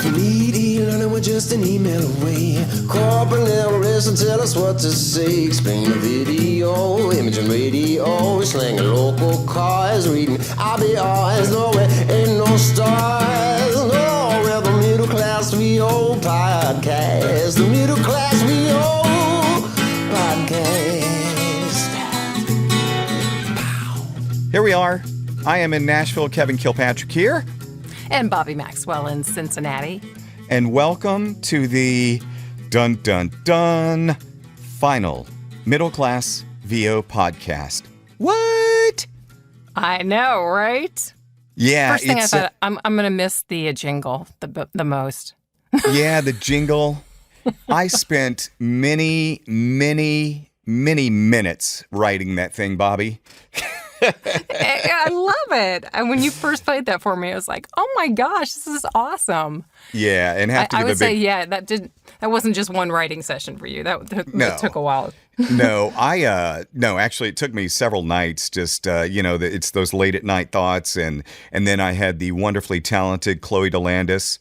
If you need e-learning, we're just an email away. Corporate level, listen, tell us what to say. Explain the video, image and radio. Slang a local cars, reading IBRs. No, way, ain't no stars. No, we're the middle class VO podcast. The middle class VO podcast. Here we are. I am in Nashville. Kevin Kilpatrick here. And Bobbi Maxwell in Cincinnati. And welcome to the dun dun dun final Middle Class VO podcast. What? I know, right? Yeah. First thing I thought, I'm going to miss the jingle the most. Yeah, the jingle. I spent many minutes writing that thing, Bobbi. I love it. And when you first played that for me, I was like, "Oh my gosh, this is awesome!" Yeah, and have to. I would say, yeah, that wasn't just one writing session for you. That took a while. No, actually, it took me several nights. Just it's those late at night thoughts, and then I had the wonderfully talented Chloe DeLandis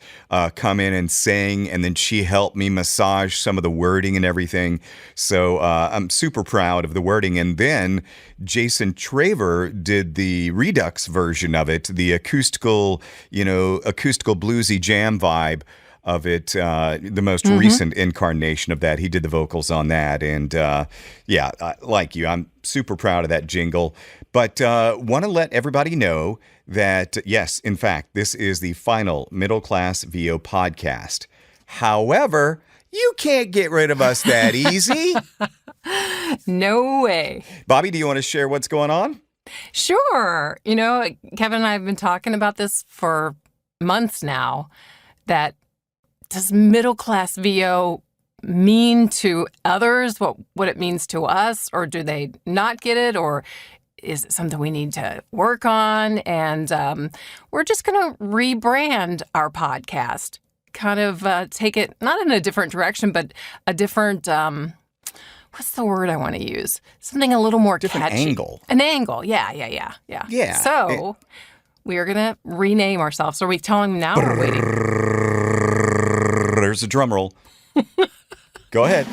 come in and sing, and then she helped me massage some of the wording and everything. So I'm super proud of the wording, and then Jason Traver did the Redux version of it, the acoustical bluesy jam vibe of it, the most recent incarnation of that. He did the vocals on that. And like you, I'm super proud of that jingle. But want to let everybody know that, yes, in fact, this is the final Middle Class VO podcast. However, you can't get rid of us that easy. No way. Bobbi, do you want to share what's going on? Sure. Kevin and I have been talking about this for months now, that does middle class VO mean to others what it means to us, or do they not get it, or is it something we need to work on? And we're just going to rebrand our podcast, kind of take it not in a different direction, but a different, what's the word I want to use? Something a little more different catchy. Angle. An angle. Yeah. So we are going to rename ourselves. Are we telling them now or waiting? There's a drum roll. Go ahead.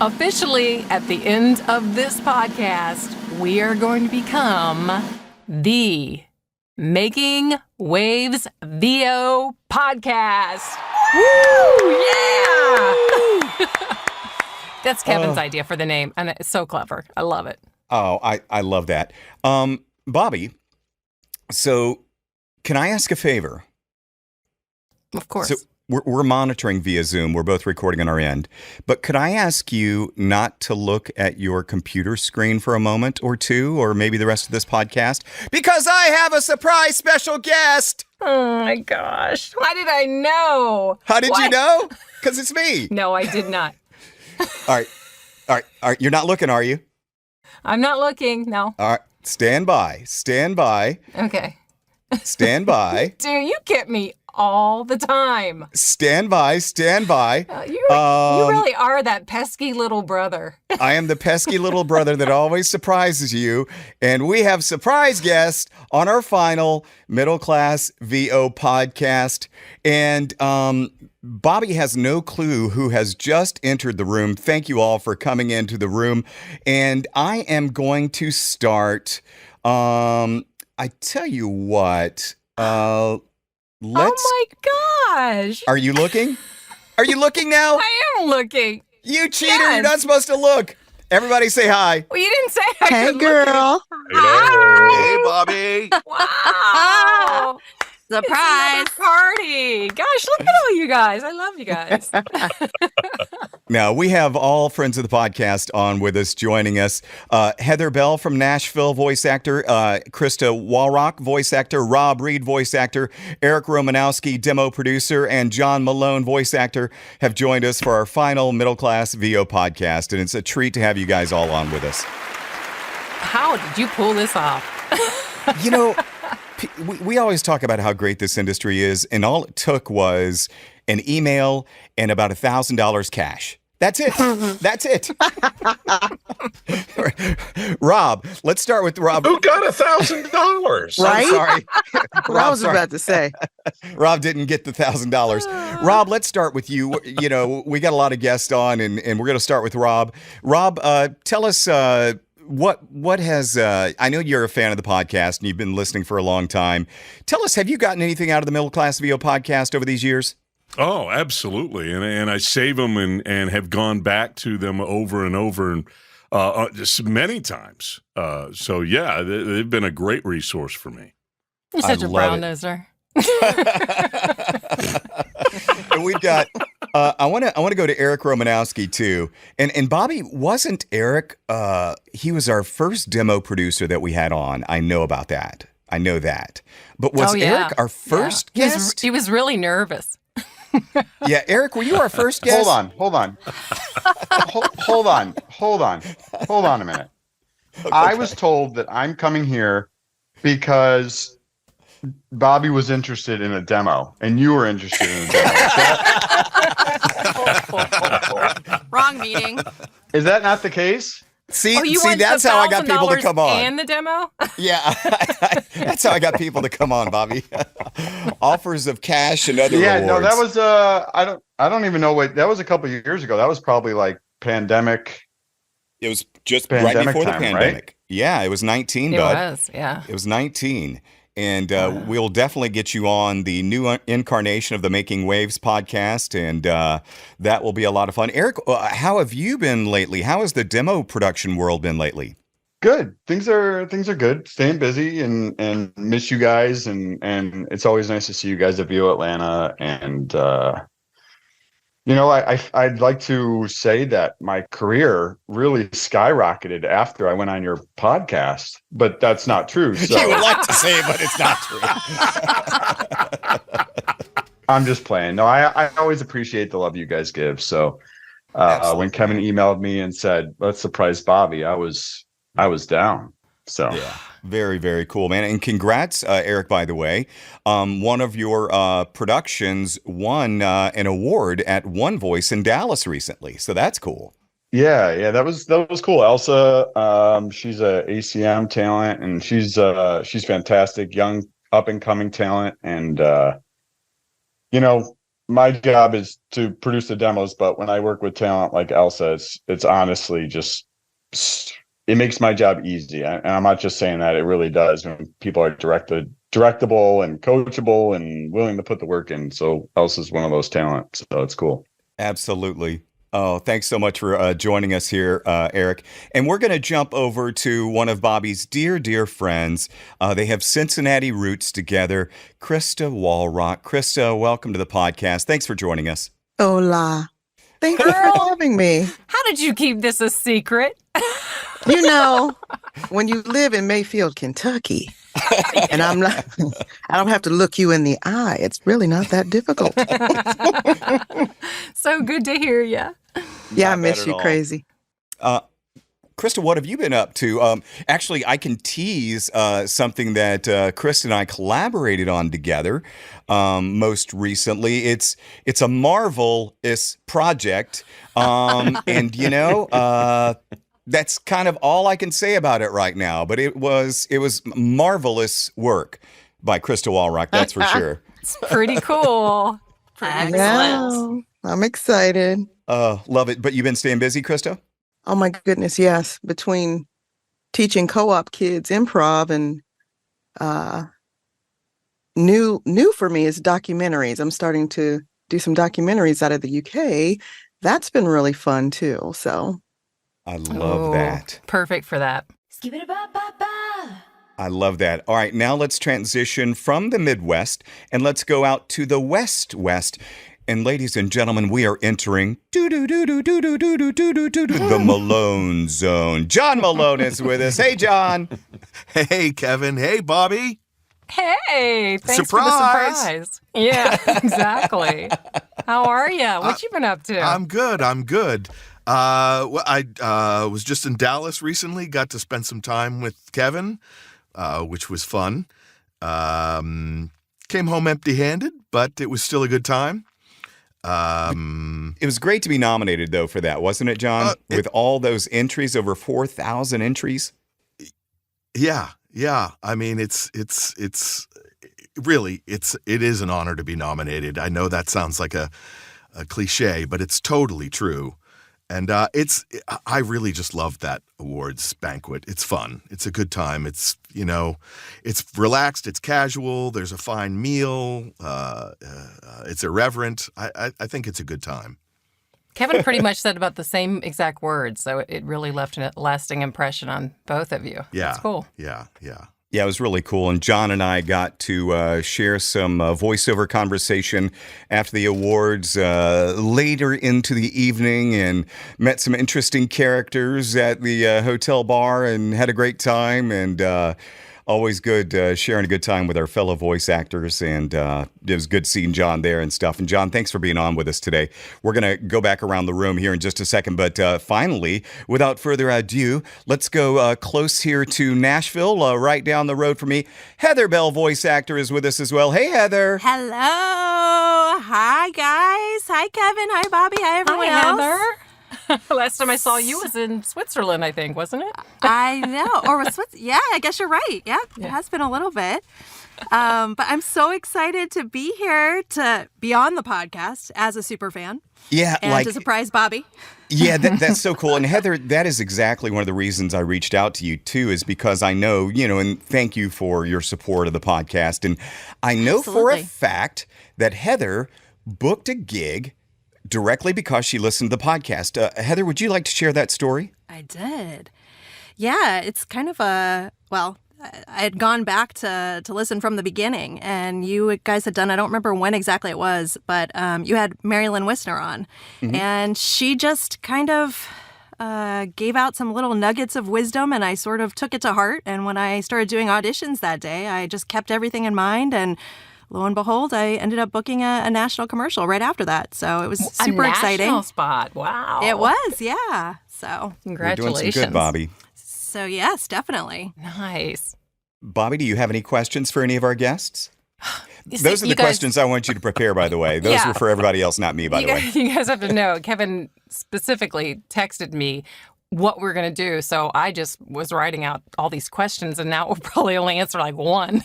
Officially, at the end of this podcast, we are going to become the Making Waves VO podcast. Woo! Yeah! That's Kevin's idea for the name, and it's so clever. I love it. Oh, I love that. Bobbi, so can I ask a favor? Of course. So we're monitoring via Zoom. We're both recording on our end. But could I ask you not to look at your computer screen for a moment or two, or maybe the rest of this podcast? Because I have a surprise special guest! Oh my gosh. Why did I know? How did you know? Because it's me. No, I did not. All right. You're not looking, are you? I'm not looking, no. All right. Stand by. Okay. Stand by. Dude, you get me all the time. Stand by. You really are that pesky little brother. I am the pesky little brother that always surprises you. And we have surprise guests on our final Middle Class VO podcast. And Bobbi has no clue who has just entered the room. Thank you all for coming into the room. And I am going to start. I tell you what. Oh my gosh. Are you looking? Are you looking now? I am looking. You cheater, You're not supposed to look. Everybody say hi. Well, you didn't say hi. Hey, girl. Hi. Hey, Bobbi. Wow. Surprise. It's another party. Gosh, look at all you guys. I love you guys. Now, we have all friends of the podcast on with us, joining us. Heather Bell from Nashville, voice actor. Krysta Wallrauch, voice actor. Rob Reed, voice actor. Eric Romanowski, demo producer. And John Malone, voice actor, have joined us for our final Middle Class VO podcast. And it's a treat to have you guys all on with us. How did you pull this off? We always talk about how great this industry is, and all it took was an email and about $1,000 cash. That's it. That's it. Rob, let's start with Rob. Who got $1,000? Right? I'm sorry. What I Rob, was about to say. Rob didn't get the $1,000. Rob, let's start with you. You know, we got a lot of guests on, and we're going to start with Rob. Rob, tell us what has I know you're a fan of the podcast, and you've been listening for a long time. Tell us, have you gotten anything out of the Middle Class VO podcast over these years? Oh, absolutely. And I save them and have gone back to them over and over and just many times. So, yeah, they've been a great resource for me. You're such a love brown-noser. And we've got I want to go to Eric Romanowski too. And Bobbi, wasn't Eric he was our first demo producer that we had on. I know about that. I know that. But was Eric our first guest? He was really nervous. Yeah, Eric, were you our first guest? Hold on. Hold on a minute. Okay. I was told that I'm coming here because Bobbi was interested in a demo, and you were interested in a demo. Wrong meeting. Is that not the case? See, want that's how I got people to come on. And the demo? Yeah, that's how I got people to come on, Bobbi. Offers of cash and other rewards. No, that was I don't even know what that was a couple of years ago. That was probably like pandemic. It was just pandemic right before time, the pandemic. Right? Yeah, it was 19, It bud. was, yeah. It was 19. And we'll definitely get you on the new incarnation of the Making Waves podcast, and that will be a lot of fun. Eric, how have you been lately? How has the demo production world been lately? Good. Things are good. Staying busy and miss you guys, and it's always nice to see you guys at VO Atlanta. And I'd like to say that my career really skyrocketed after I went on your podcast, but that's not true. So. You would like to say it, but it's not true. I'm just playing. No, I always appreciate the love you guys give. So when Kevin emailed me and said, let's surprise Bobbi, I was down. So yeah. Very, very cool, man. And congrats, Eric, by the way. One of your productions won an award at One Voice in Dallas recently. So that's cool. Yeah, that was cool. Elsa, she's a ACM talent, and she's fantastic, young up and coming talent. And my job is to produce the demos, but when I work with talent like Elsa, it's honestly just it makes my job easy. And I'm not just saying that, it really does when people are directable and coachable and willing to put the work in. So Elsa's one of those talents. So it's cool. Absolutely. Oh, thanks so much for joining us here, Eric. And we're going to jump over to one of Bobbi's dear, dear friends. They have Cincinnati roots together. Krysta Wallrauch. Krysta, welcome to the podcast. Thanks for joining us. Hola. Thank you for having me. How did you keep this a secret? You know, when you live in Mayfield, Kentucky, and I don't have to look you in the eye. It's really not that difficult. So good to hear you. Yeah, I miss you crazy. Krysta, what have you been up to? Actually, I can tease something that Krysta and I collaborated on together most recently. It's a marvelous project, and that's kind of all I can say about it right now. But it was marvelous work by Krysta Wallrauch, that's for sure. It's pretty cool. Excellent. Yeah, I'm excited. Love it. But you've been staying busy, Krysta? Oh my goodness, yes. Between teaching co-op kids improv and new for me is documentaries. I'm starting to do some documentaries out of the UK. That's been really fun too. So I love that. Perfect for that. I love that. All right, now let's transition from the Midwest and let's go out to the West. And ladies and gentlemen, we are entering the Malone Zone. John Malone is with us. Hey, John. Hey, Kevin. Hey, Bobbi. Hey, thanks for the surprise. Yeah, exactly. How are you? What you been up to? I'm good. I was just in Dallas recently. Got to spend some time with Kevin, which was fun. Came home empty-handed, but it was still a good time. It was great to be nominated, though, for that, wasn't it, John? With all those entries, over 4,000 entries. Yeah. I mean, it is an honor to be nominated. I know that sounds like a cliche, but it's totally true. And I really just love that awards banquet. It's fun. It's a good time. It's relaxed. It's casual. There's a fine meal. It's irreverent. I think it's a good time. Kevin pretty much said about the same exact words, so it really left a lasting impression on both of you. Yeah. That's cool. Yeah. Yeah, it was really cool. And John and I got to share some voiceover conversation after the awards later into the evening, and met some interesting characters at the hotel bar and had a great time. And always good sharing a good time with our fellow voice actors. And it was good seeing John there and stuff. And John, thanks for being on with us today. We're going to go back around the room here in just a second. But finally, without further ado, let's go close here to Nashville, right down the road from me. Heather Bell, voice actor, is with us as well. Hey, Heather. Hello. Hi, guys. Hi, Kevin. Hi, Bobby. Hi, everyone else. Heather. Last time I saw you was in Switzerland, I think, wasn't it? I know. Or was Switzerland? Yeah, I guess you're right. Yeah, it has been a little bit. But I'm so excited to be here, to be on the podcast as a super fan. Yeah, and to surprise Bobby. Yeah, that's so cool. And Heather, that is exactly one of the reasons I reached out to you too, is because I know, and thank you for your support of the podcast. And I know for a fact that Heather booked a gig directly because she listened to the podcast. Heather, would you like to share that story? I did. Yeah, it's kind of I had gone back to listen from the beginning, and you guys had done, I don't remember when exactly it was, but you had Marilyn Wisner on, and she just kind of gave out some little nuggets of wisdom, and I sort of took it to heart. And when I started doing auditions that day, I just kept everything in mind, and lo and behold, I ended up booking a national commercial right after that. So it was super exciting. A national spot. Wow. It was, yeah. So congratulations. You're doing some good, Bobby. So yes, definitely. Nice. Bobby, do you have any questions for any of our guests? Those are the questions I want you to prepare, by the way. Those were for everybody else, not me, by the way. You guys have to know, Kevin specifically texted me what we're going to do. So I just was writing out all these questions, and now we'll probably only answer like one.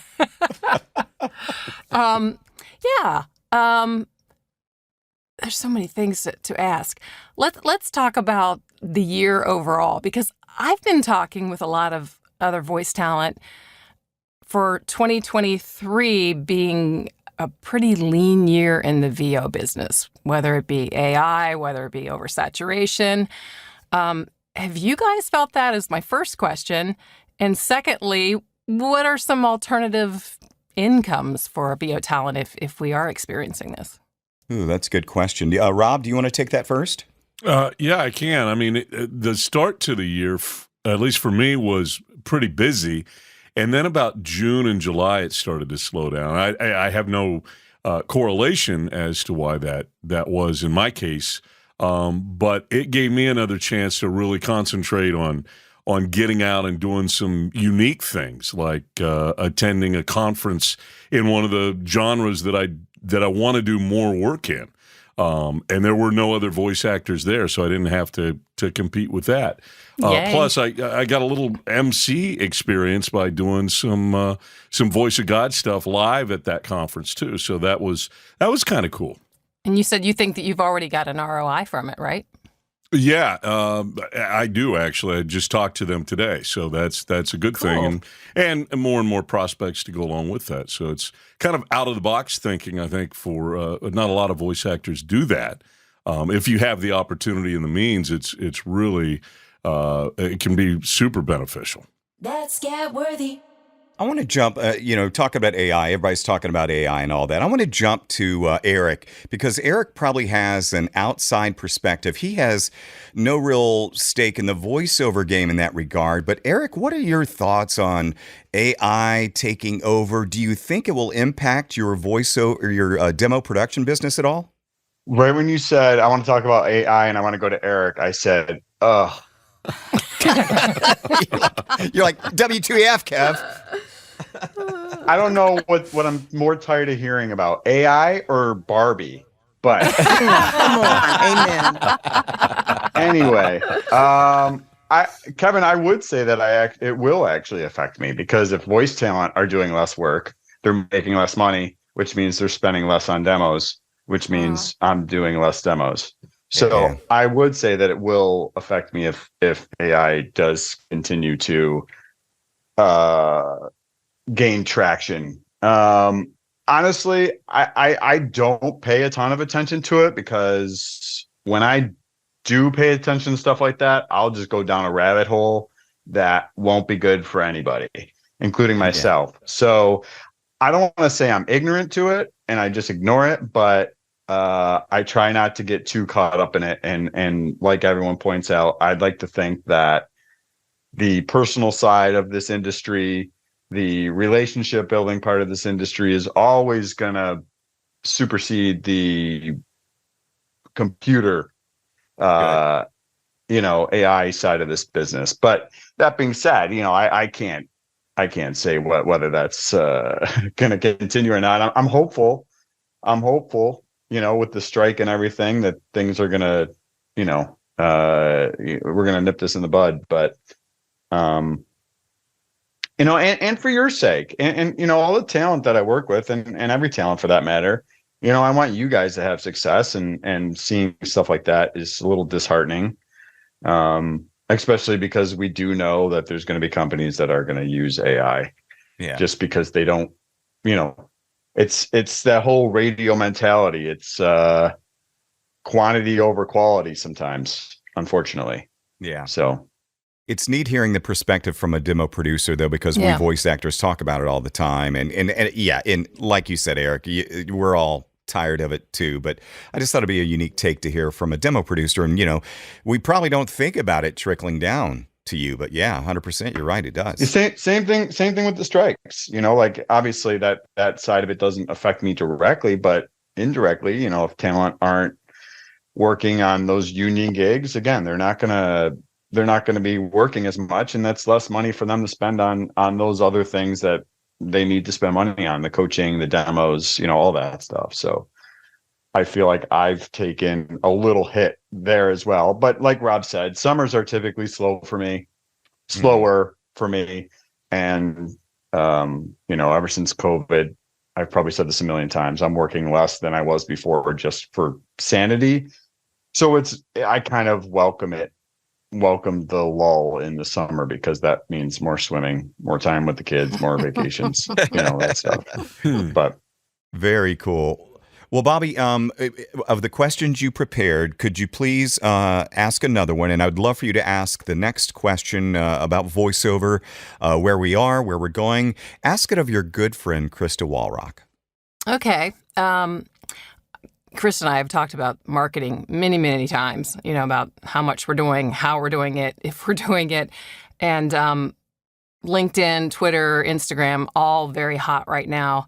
There's so many things to ask. Let's talk about the year overall, because I've been talking with a lot of other voice talent for 2023 being a pretty lean year in the VO business, whether it be AI, whether it be oversaturation. Have you guys felt that, is my first question? And secondly, what are some alternative incomes for VO talent if we are experiencing this? Ooh, that's a good question. Rob, do you want to take that first? Yeah, I can. I mean, the start to the year, at least for me, was pretty busy. And then about June and July, it started to slow down. I have no correlation as to why that was in my case. But it gave me another chance to really concentrate on getting out and doing some unique things, like attending a conference in one of the genres that I want to do more work in. And there were no other voice actors there, so I didn't have to compete with that. Plus, I got a little MC experience by doing some Voice of God stuff live at that conference too. So that was kind of cool. And you said you think that you've already got an ROI from it, right? Yeah, I do actually. I just talked to them today, so that's a good thing, and more prospects to go along with that. So it's kind of out of the box thinking. I think for not a lot of voice actors do that. If you have the opportunity and the means, it's really it can be super beneficial. That's Get Worthy. I want to jump, talk about AI. Everybody's talking about AI and all that. I want to jump to Eric, because Eric probably has an outside perspective. He has no real stake in the voiceover game in that regard. But Eric, what are your thoughts on AI taking over? Do you think it will impact your voiceover or your demo production business at all? Right when you said, I want to talk about AI and I want to go to Eric, I said, ugh. You're like, WTF, Kev? I don't know what I'm more tired of hearing about, AI or Barbie. But Come on. Amen. anyway, Kevin, I would say that it will actually affect me, because if voice talent are doing less work, they're making less money, which means they're spending less on demos, which means I'm doing less demos. So Yeah. I would say that it will affect me if AI does continue to gain traction. Honestly, I don't pay a ton of attention to it, because when I do pay attention to stuff like that, I'll just go down a rabbit hole that won't be good for anybody, including myself. Yeah. So I don't want to say I'm ignorant to it and I just ignore it, but I try not to get too caught up in it. And like everyone points out, I'd like to think that the personal side of this industry, the relationship building part of this industry, is always going to supersede the computer, AI side of this business. But that being said, I can't say whether that's going to continue or not. I'm hopeful. With the strike and everything, that things are going to, we're going to nip this in the bud. But, and for your sake, and all the talent that I work with, and every talent for that matter, I want you guys to have success, and seeing stuff like that is a little disheartening. Especially because we do know that there's going to be companies that are going to use AI, just because they don't, it's that whole radio mentality. It's quantity over quality sometimes, unfortunately. Yeah. So it's neat hearing the perspective from a demo producer, though, because we voice actors talk about it all the time. And like you said, Eric, we're all tired of it too, but I just thought it'd be a unique take to hear from a demo producer. And, we probably don't think about it trickling down to you, but 100%, you're right. It does. Same thing with the strikes, like obviously that side of it doesn't affect me directly, but indirectly, if talent aren't working on those union gigs, again, they're not going to be working as much, and that's less money for them to spend on those other things that they need to spend money on, the coaching, the demos, all that stuff. So I feel like I've taken a little hit there as well. But like Rob said, summers are typically slower for me. And, ever since COVID, I've probably said this a million times, I'm working less than I was before, just for sanity. So I kind of welcome the lull in the summer, because that means more swimming, more time with the kids, more vacations, that stuff. But very cool. Well, Bobbi, of the questions you prepared, could you please ask another one? And I would love for you to ask the next question about voiceover, where we are, where we're going. Ask it of your good friend, Krysta Wallrauch. Okay. Chris and I have talked about marketing many, many times, about how much we're doing, how we're doing it, if we're doing it. And LinkedIn, Twitter, Instagram, all very hot right now.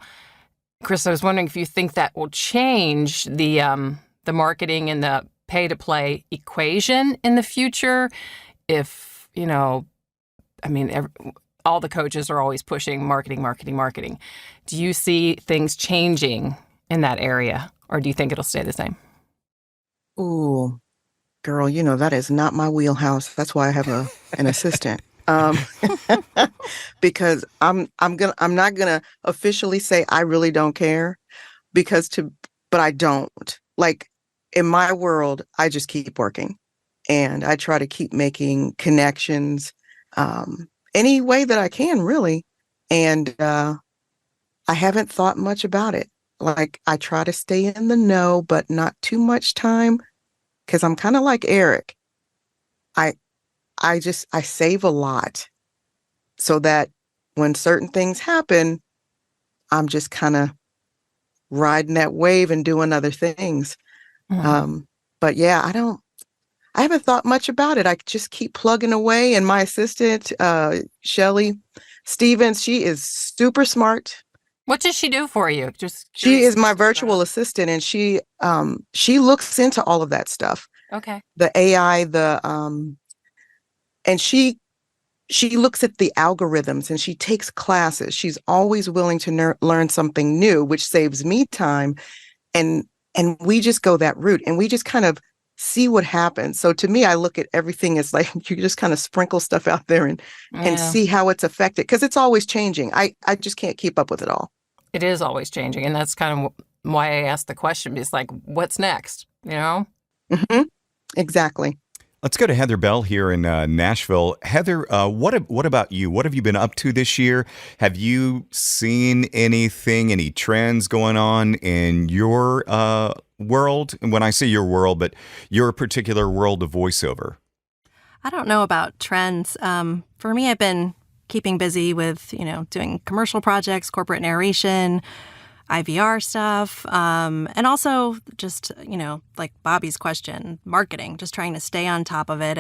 Chris, I was wondering if you think that will change the marketing and the pay-to-play equation in the future. If, all the coaches are always pushing marketing, marketing, marketing. Do you see things changing in that area? Or do you think it'll stay the same? Ooh, girl, that is not my wheelhouse. That's why I have an assistant. Because I'm not gonna officially say I really don't care, but I don't. Like, in my world, I just keep working, and I try to keep making connections any way that I can, really. And I haven't thought much about it. Like, I try to stay in the know, but not too much time, because I'm kind of like Eric. I save a lot, so that when certain things happen, I'm just kind of riding that wave and doing other things. Mm-hmm. But I haven't thought much about it. I just keep plugging away. And my assistant, Shelly Stevens, she is super smart. What does she do for you? She is my virtual assistant, and she looks into all of that stuff. Okay. The AI, and she looks at the algorithms, and she takes classes. She's always willing to learn something new, which saves me time. And And we just go that route and we just kind of see what happens. So to me, I look at everything as like you just kind of sprinkle stuff out there and Yeah. see how it's affected, because it's always changing. I just can't keep up with it all. It is always changing. And that's kind of why I asked the question. It's like, what's next? You know? Hmm. Exactly. Let's go to Heather Bell here in Nashville. Heather, what about you? What have you been up to this year? Have you seen anything, any trends going on in your world? And when I say your world, but your particular world of voiceover. I don't know about trends. For me, I've been keeping busy with, doing commercial projects, corporate narration, IVR stuff, and also just, like Bobby's question, marketing, just trying to stay on top of it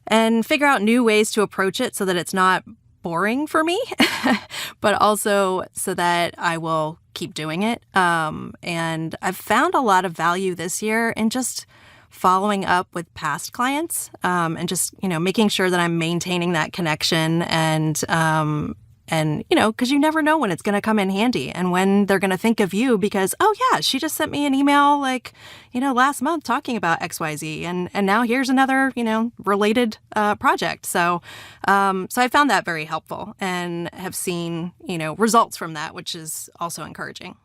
and figure out new ways to approach it so that it's not boring for me, but also so that I will keep doing it. And I've found a lot of value this year in just following up with past clients, and just, making sure that I'm maintaining that connection and, because you never know when it's going to come in handy and when they're going to think of you because, oh, yeah, she just sent me an email last month talking about XYZ. And now here's another, related project. So I found that very helpful and have seen, results from that, which is also encouraging.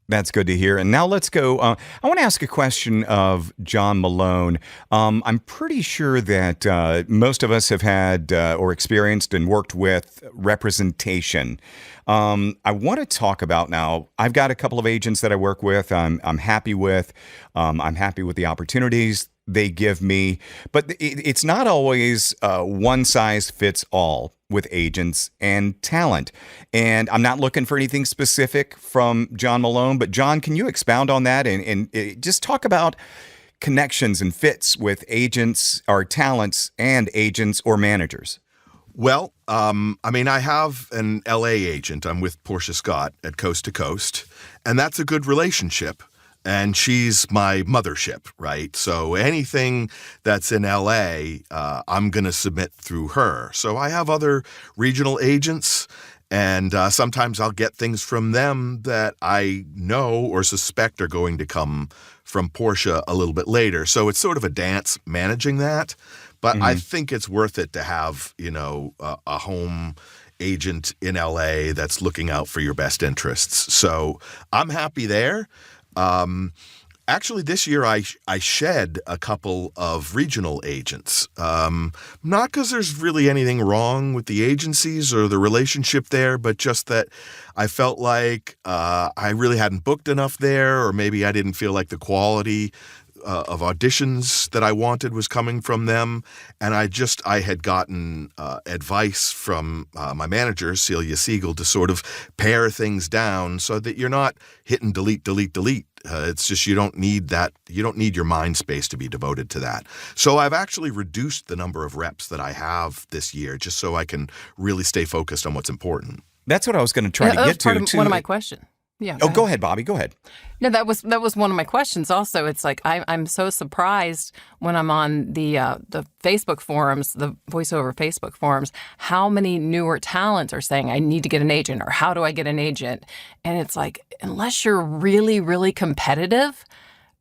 That's good to hear. And now let's go. I want to ask a question of John Malone. I'm pretty sure that most of us have had or experienced and worked with representation. I want to talk about now. I've got a couple of agents that I work with. I'm happy with. I'm happy with the opportunities they give me, but it's not always one size fits all with agents and talent. And I'm not looking for anything specific from John Malone, but John, can you expound on that and just talk about connections and fits with agents or talents and agents or managers? Well, I have an LA agent. I'm with Portia Scott at Coast to Coast, and that's a good relationship. And she's my mothership, right? So anything that's in LA, I'm going to submit through her. So I have other regional agents, and sometimes I'll get things from them that I know or suspect are going to come from Portia a little bit later. So it's sort of a dance managing that. But I think it's worth it to have, a home agent in LA that's looking out for your best interests. So I'm happy there. Actually, this year I shed a couple of regional agents, not because there's really anything wrong with the agencies or the relationship there, but just that I felt like I really hadn't booked enough there, or maybe I didn't feel like the quality of auditions that I wanted was coming from them. And I had gotten advice from my manager, Celia Siegel, to sort of pare things down so that you're not hitting delete, delete, delete. It's just you don't need that. You don't need your mind space to be devoted to that. So I've actually reduced the number of reps that I have this year just so I can really stay focused on what's important. That's what I was going to try to get to. One of my questions. Yeah. Oh, go ahead, Bobby. Go ahead. No, that was one of my questions. Also, it's like I'm so surprised when I'm on the Facebook forums, the voiceover Facebook forums, how many newer talents are saying I need to get an agent or how do I get an agent? And it's like unless you're really, really competitive,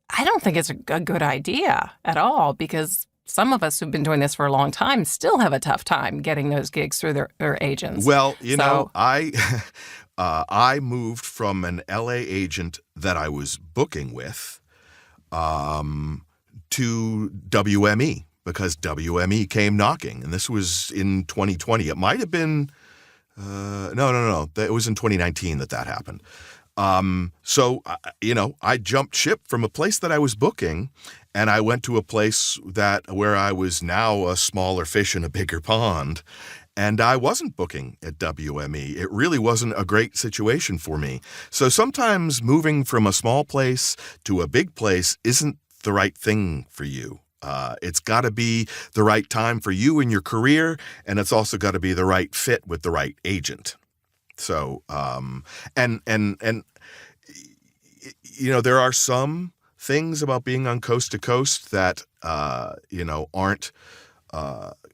I don't think it's a good idea at all because some of us who've been doing this for a long time still have a tough time getting those gigs through their agents. Well, I moved from an LA agent that I was booking with to WME because WME came knocking. And this was in 2020. It might have been, no. It was in 2019 that happened. So I jumped ship from a place that I was booking and I went to a place where I was now a smaller fish in a bigger pond. And I wasn't booking at WME. It really wasn't a great situation for me. So sometimes moving from a small place to a big place isn't the right thing for you. It's got to be the right time for you in your career, and it's also got to be the right fit with the right agent. So, and there are some things about being on Coast to Coast that, aren't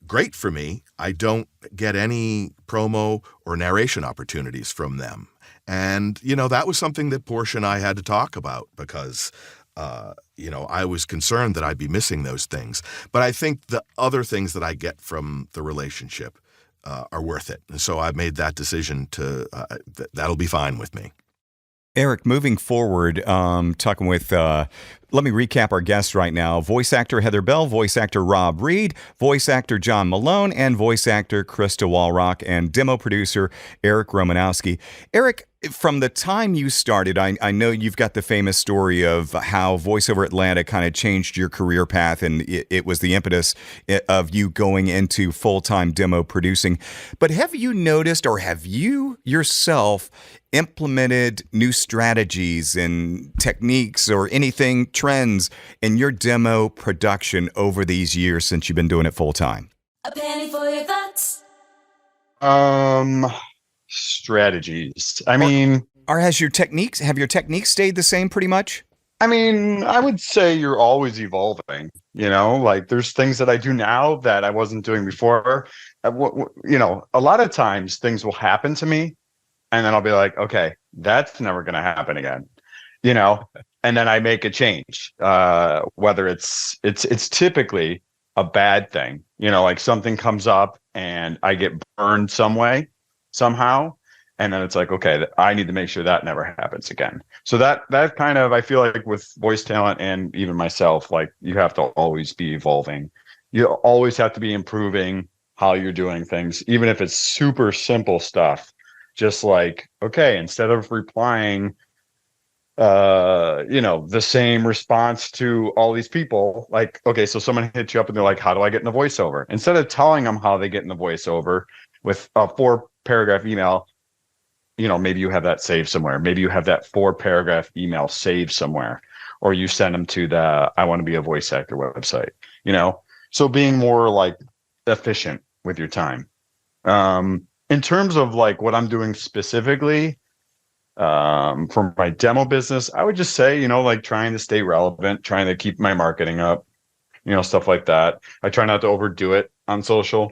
great for me. I don't get any promo or narration opportunities from them. And, that was something that Portia and I had to talk about because I was concerned that I'd be missing those things. But I think the other things that I get from the relationship are worth it. And so I made that decision to that'll be fine with me. Eric, moving forward, talking with, let me recap our guests right now. Voice actor Heather Bell, voice actor Rob Reed, voice actor John Malone, and voice actor Krysta Wallrauch, and demo producer Eric Romanowski. Eric, from the time you started, I know you've got the famous story of how VoiceOver Atlanta kind of changed your career path, and it was the impetus of you going into full-time demo producing. But have you noticed, or have you yourself implemented new strategies and techniques or anything, trends in your demo production over these years since you've been doing it full-time? A penny for your thoughts. Strategies. I mean, Or have your techniques stayed the same pretty much? I mean, I would say you're always evolving, like there's things that I do now that I wasn't doing before. A lot of times things will happen to me and then I'll be like, okay, that's never going to happen again, and then I make a change, whether it's typically a bad thing, like something comes up and I get burned some way, somehow. And then it's like, okay, I need to make sure that never happens again. So that kind of, I feel like with voice talent and even myself, like you have to always be evolving. You always have to be improving how you're doing things, even if it's super simple stuff. Just like, okay, instead of replying, the same response to all these people, like, okay, so someone hits you up and they're like, how do I get in the voiceover? Instead of telling them how they get in the voiceover with a 4-paragraph email, maybe you have that saved somewhere. Maybe you have that 4-paragraph email saved somewhere, or you send them to the I Want to Be a Voice Actor website, So being more like efficient with your time. In terms of like what I'm doing specifically for my demo business, I would just say, like trying to stay relevant, trying to keep my marketing up, stuff like that. I try not to overdo it on social.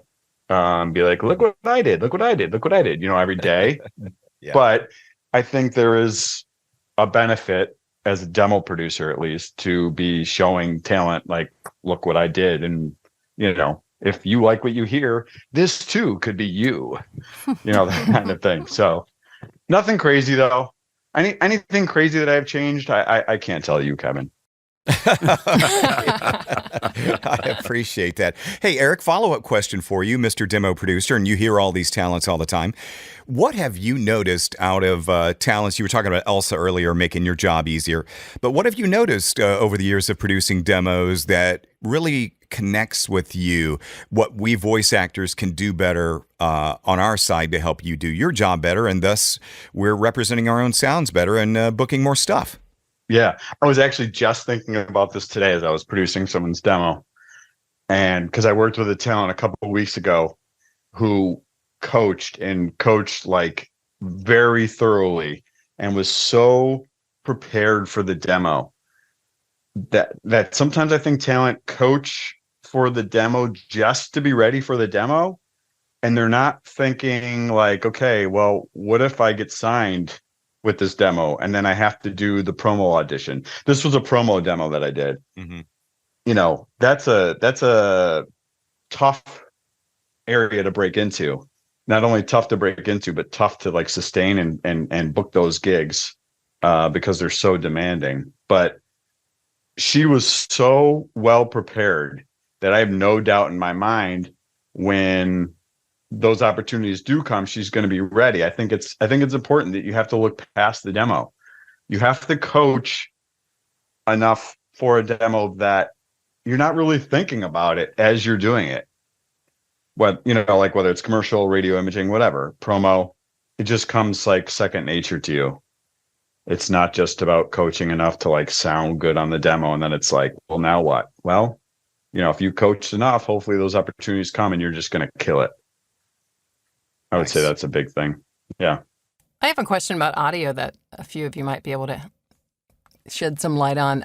Be like, look what I did, every day. Yeah. But I think there is a benefit as a demo producer, at least, to be showing talent, like, look what I did. And, if you like what you hear, this too could be you, that kind of thing. So nothing crazy, though. Anything crazy that I've changed, I can't tell you, Kevin. I appreciate that. Hey, Eric, follow-up question for you, Mr. Demo Producer, and you hear all these talents all the time. What have you noticed out of talents? You were talking about Elsa earlier, making your job easier. But what have you noticed over the years of producing demos that really connects with you, what we voice actors can do better on our side to help you do your job better, and thus we're representing our own sounds better and booking more stuff? Yeah, I was actually just thinking about this today as I was producing someone's demo. And because I worked with a talent a couple of weeks ago who coached like very thoroughly and was so prepared for the demo that sometimes I think talent coach for the demo just to be ready for the demo. And they're not thinking like, okay, well, what if I get signed with this demo and then I have to do the promo audition? This was a promo demo that I did. Mm-hmm. That's a tough area to break into. Not only tough to break into, but tough to like sustain and book those gigs because they're so demanding. But she was so well prepared that I have no doubt in my mind when those opportunities do come, she's going to be ready. I think it's important that you have to look past the demo. You have to coach enough for a demo that you're not really thinking about it as you're doing it. What, like whether it's commercial, radio imaging, whatever, promo, it just comes like second nature to you. It's not just about coaching enough to like sound good on the demo. And then it's like, well, now what? Well, if you coach enough, hopefully those opportunities come and you're just going to kill it. I would say that's a big thing. Yeah. I have a question about audio that a few of you might be able to shed some light on.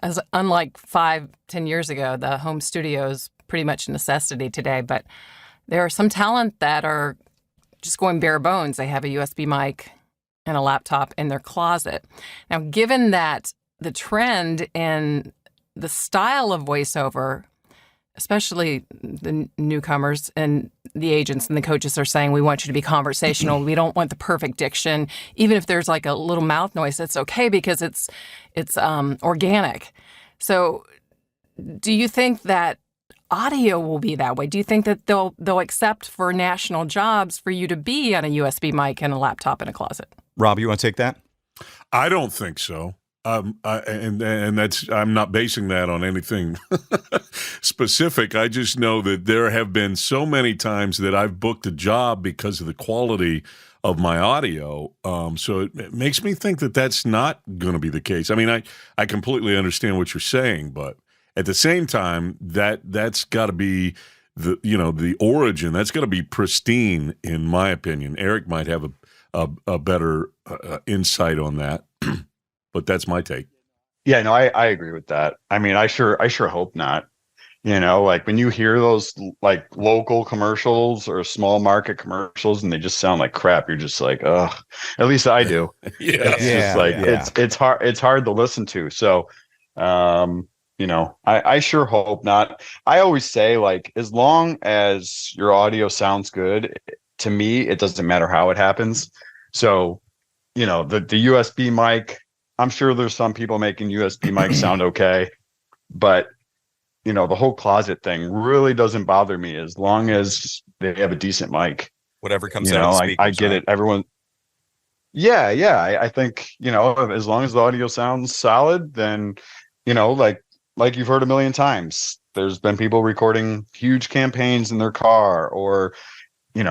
As unlike 5-10 years ago, the home studio is pretty much a necessity today, but there are some talent that are just going bare bones. They have a USB mic and a laptop in their closet. Now, given that the trend in the style of voiceover, especially the newcomers and the agents and the coaches are saying, we want you to be conversational. We don't want the perfect diction. Even if there's like a little mouth noise, it's okay because it's organic. So do you think that audio will be that way? Do you think that they'll accept for national jobs for you to be on a USB mic and a laptop in a closet? Rob, you want to take that? I don't think so. And that's, I'm not basing that on anything specific. I just know that there have been so many times that I've booked a job because of the quality of my audio. So it makes me think that that's not going to be the case. I mean, I completely understand what you're saying, but at the same time, that's got to be the origin. That's got to be pristine, in my opinion. Eric might have a better insight on that. But that's my take. Yeah, no, I agree with that. I mean, I sure hope not. Like when you hear those like local commercials or small market commercials and they just sound like crap, you're just like, ugh. At least I do. It's just like it's hard to listen to. So I sure hope not. I always say, like, as long as your audio sounds good, to me, it doesn't matter how it happens. So, the USB mic, I'm sure there's some people making USB mics sound okay, but the whole closet thing really doesn't bother me as long as they have a decent mic. Whatever comes out of the speakers, I get it. Everyone. Yeah. I think, as long as the audio sounds solid, then, like you've heard a million times, there's been people recording huge campaigns in their car or, in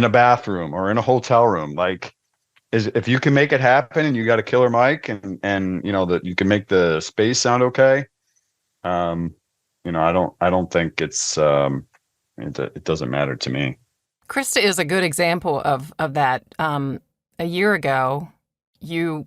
a bathroom or in a hotel room. Like, if you can make it happen and you got a killer mic and that you can make the space sound okay, I don't think it's it doesn't matter to me. Krysta is a good example of that. A year ago, you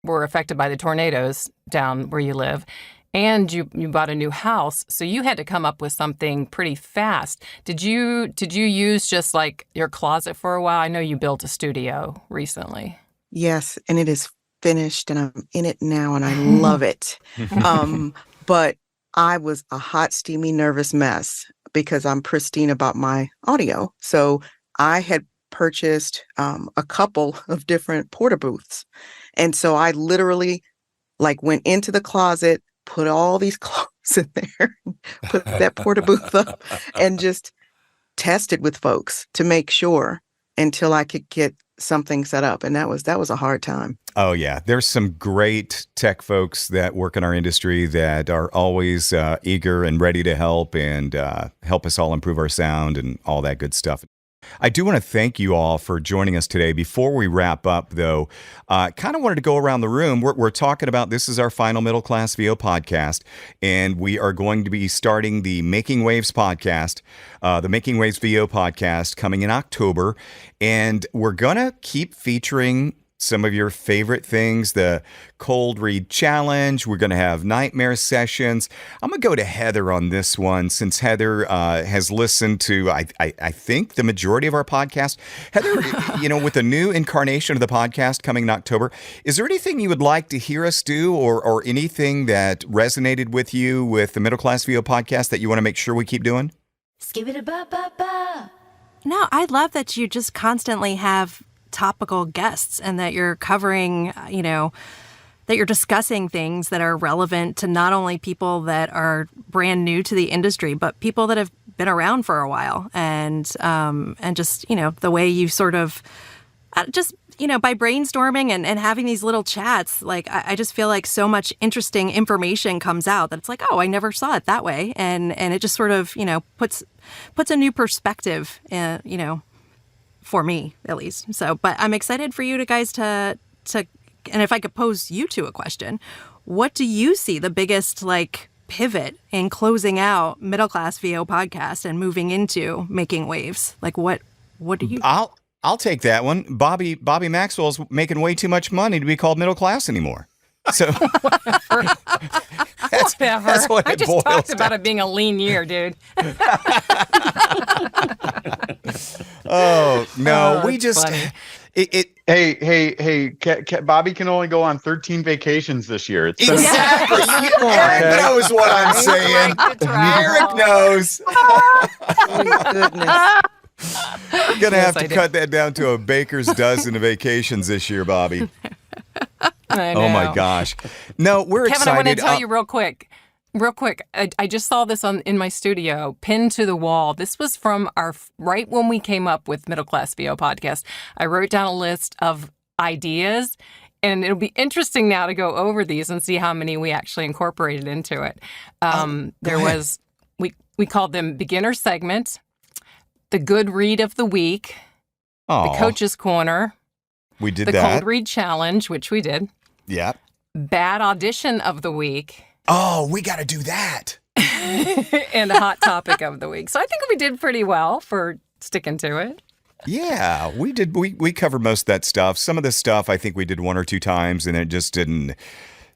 were affected by the tornadoes down where you live, and you bought a new house, so you had to come up with something pretty fast. Did you use just like your closet for a while? I know you built a studio recently. Yes, and it is finished and I'm in it now and I love it. But I was a hot, steamy, nervous mess because I'm pristine about my audio. So I had purchased a couple of different porta booths. And so I literally went into the closet, put all these clothes in there, put that porta booth up and just tested with folks to make sure until I could get something set up. And that was a hard time. Oh, yeah. There's some great tech folks that work in our industry that are always eager and ready to help and help us all improve our sound and all that good stuff. I do want to thank you all for joining us today. Before we wrap up, though, kind of wanted to go around the room. We're talking about, this is our final Middle Class VO podcast, and we are going to be starting the Making Waves podcast, the Making Waves VO podcast coming in October. And we're going to keep featuring some of your favorite things, the cold read challenge. We're going to have nightmare sessions. I'm going to go to Heather on this one since Heather has listened to, I think, the majority of our podcast. Heather, with the new incarnation of the podcast coming in October, is there anything you would like to hear us do or anything that resonated with you with the Middle Class VO podcast that you want to make sure we keep doing? Skip-it-a-ba-ba-ba. No, I love that you just constantly have topical guests and that you're covering, that you're discussing things that are relevant to not only people that are brand new to the industry, but people that have been around for a while. And just, the way you sort of by brainstorming and having these little chats, I just feel like so much interesting information comes out that it's like, oh, I never saw it that way. And it just sort of, puts a new perspective, for me at least. So, but I'm excited for you guys to, and if I could pose you two a question, what do you see the biggest pivot in closing out Middle Class VO podcast and moving into Making Waves? What do you? I'll take that one. Bobbi Maxwell's making way too much money to be called middle class anymore. So that's what I it just boils talked about down. it being a lean year, dude. Oh, no, Oh, we that's just, funny. Hey, Bobby can only go on 13 vacations this year. It's been Exactly. Eric knows what I'm saying. Eric knows. Oh, goodness. You're going to have to cut that down to a baker's dozen of vacations this year, Bobby. I know. Oh, my gosh. No, we're Kevin, excited. I want to tell you real quick. I just saw this in my studio, pinned to the wall. This was from right when we came up with Middle Class VO podcast. I wrote down a list of ideas, and it'll be interesting now to go over these and see how many we actually incorporated into it. We called them beginner segment, the good read of the week, the coach's corner. We did the that. cold read challenge, which we did. Yeah. Bad audition of the week. Oh, we got to do that. And a hot topic of the week. So I think we did pretty well for sticking to it. Yeah, we did. We covered most of that stuff. Some of the stuff I think we did one or two times, and it just didn't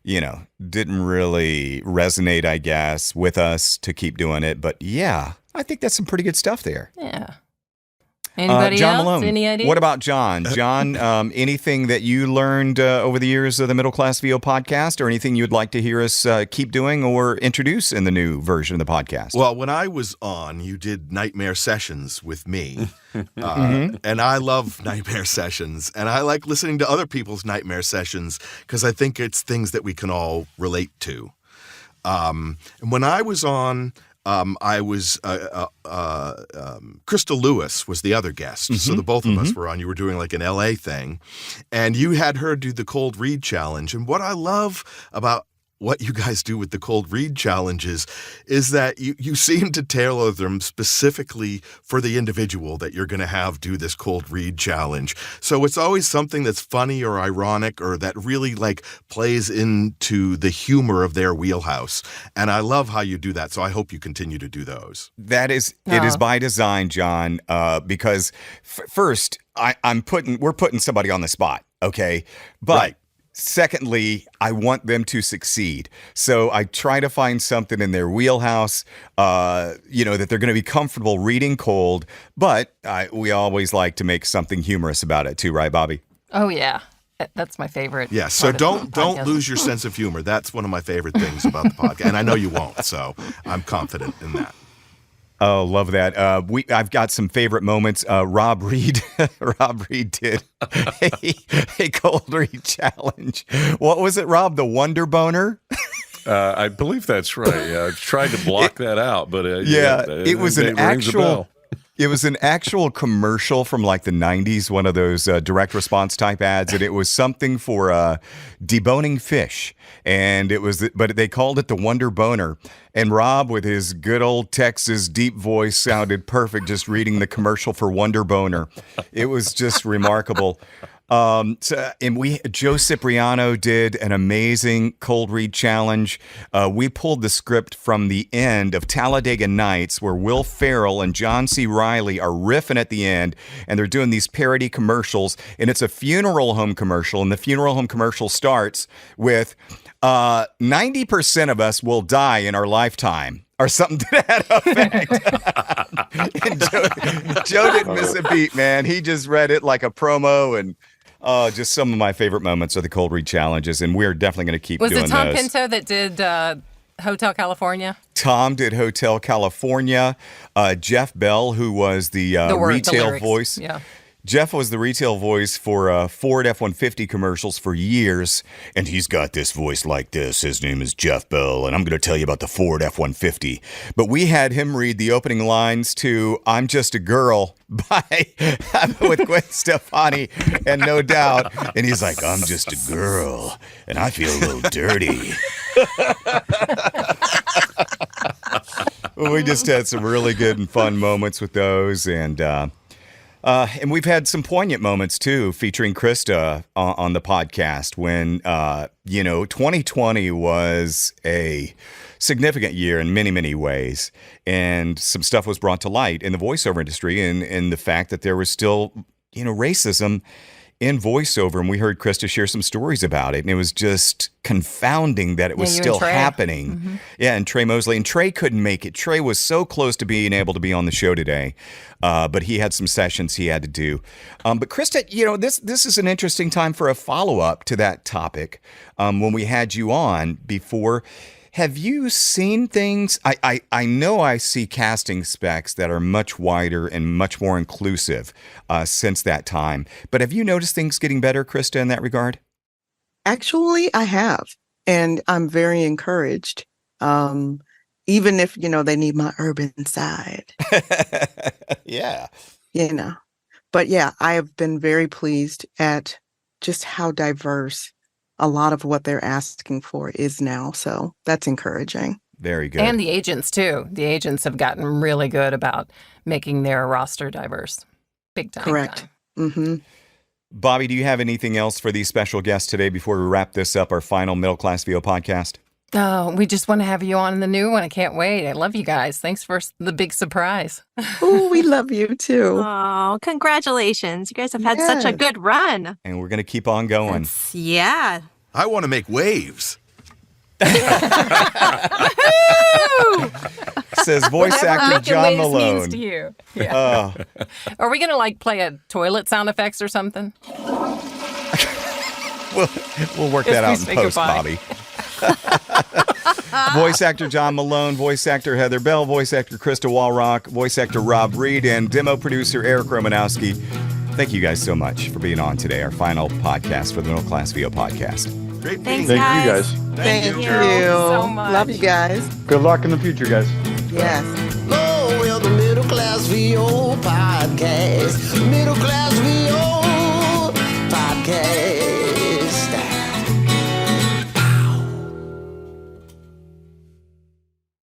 really resonate, I guess, with us to keep doing it. But yeah, I think that's some pretty good stuff there. Yeah. Anybody John else? Malone. Any ideas? What about John? John, anything that you learned over the years of the Middle Class VO podcast, or anything you'd like to hear us keep doing or introduce in the new version of the podcast? Well, when I was on, you did nightmare sessions with me, and I love nightmare sessions, and I like listening to other people's nightmare sessions because I think it's things that we can all relate to. And when I was on, I was Krysta Lewis was the other guest. So the both of us were on. You were doing like an LA thing, and you had her do the cold read challenge. And what I love about what you guys do with the cold read challenges is that you seem to tailor them specifically for the individual that you're going to have do this cold read challenge. So it's always something that's funny or ironic or that really like plays into the humor of their wheelhouse. And I love how you do that. So I hope you continue to do those. It is by design, John, because first we're putting somebody on the spot. Okay. But Right. secondly, I want them to succeed. So I try to find something in their wheelhouse, that they're going to be comfortable reading cold. But we always like to make something humorous about it too, right, Bobby? Oh, yeah. That's my favorite. Yeah, so part of the don't podcast. lose your sense of humor. That's one of my favorite things about the podcast. And I know you won't, so I'm confident in that. Oh, love that. I've got some favorite moments. Rob Reed did a cold read challenge. What was it, Rob? The Wonder Boner? I believe that's right. Yeah, I've tried to block that out, but it was an rings a actual. bell. It was an actual commercial from like the 90s, one of those direct response type ads, and it was something for deboning fish. And but they called it the Wonder Boner. And Rob, with his good old Texas deep voice, sounded perfect just reading the commercial for Wonder Boner. It was just remarkable. Joe Cipriano did an amazing cold read challenge. We pulled the script from the end of Talladega Nights, where Will Ferrell and John C. Reilly are riffing at the end, and they're doing these parody commercials, and it's a funeral home commercial, and the funeral home commercial starts with 90% of us will die in our lifetime, or something to that effect. And Joe didn't miss a beat, man. He just read it like a promo, and just some of my favorite moments are the cold read challenges, and we're definitely going to keep doing those. Was it Tom Pinto that did Hotel California? Tom did Hotel California. Jeff Bell, who was the retail lyrics. voice. Yeah. Jeff was the retail voice for Ford F-150 commercials for years, and he's got this voice like this. His name is Jeff Bell, and I'm going to tell you about the Ford F-150. But we had him read the opening lines to "I'm Just a Girl" with Gwen Stefani and No Doubt, and he's like, "I'm just a girl, and I feel a little dirty." We just had some really good and fun moments with those, and we've had some poignant moments, too, featuring Krysta on the podcast when, 2020 was a significant year in many, many ways. And some stuff was brought to light in the voiceover industry and the fact that there was still, racism in voiceover, and we heard Krysta share some stories about it, and it was just confounding that it was you and still Trey. happening. Yeah, and Trey Mosley. And Trey couldn't make it. Trey was so close to being able to be on the show today, but he had some sessions he had to do. But Krysta, this is an interesting time for a follow-up to that topic when we had you on before. Have you seen things? I know I see casting specs that are much wider and much more inclusive since that time. But have you noticed things getting better, Krysta, in that regard? Actually, I have, and I'm very encouraged. Even if, they need my urban side, Yeah. But yeah, I have been very pleased at just how diverse a lot of what they're asking for is now. So that's encouraging. Very good. And the agents, too. The agents have gotten really good about making their roster diverse. Big time. Correct. Mm-hmm. Bobbi, do you have anything else for these special guests today before we wrap this up, our final Middle Class VO podcast? Oh, we just want to have you on in the new one. I can't wait. I love you guys. Thanks for the big surprise. Oh, we love you too. Oh, congratulations. You guys have had such a Yes. good run. And we're going to keep on going. Yeah. I want to make waves. Says voice Whatever actor making John waves Malone. means to you. Yeah. Are we going to play a toilet sound effects or something? We'll work that out in say post, goodbye. Bobby. Voice actor John Malone, voice actor Heather Bell, voice actor Krysta Wallrauch, voice actor Rob Reed, and demo producer Eric Romanowski. Thank you guys so much for being on today, our final podcast for the Middle Class VO podcast. Great Thanks, meeting Thank you guys. guys. Thank you. so much. Love you guys. Good luck in the future, guys. Yes. Oh, well, the Middle Class VO podcast. Middle Class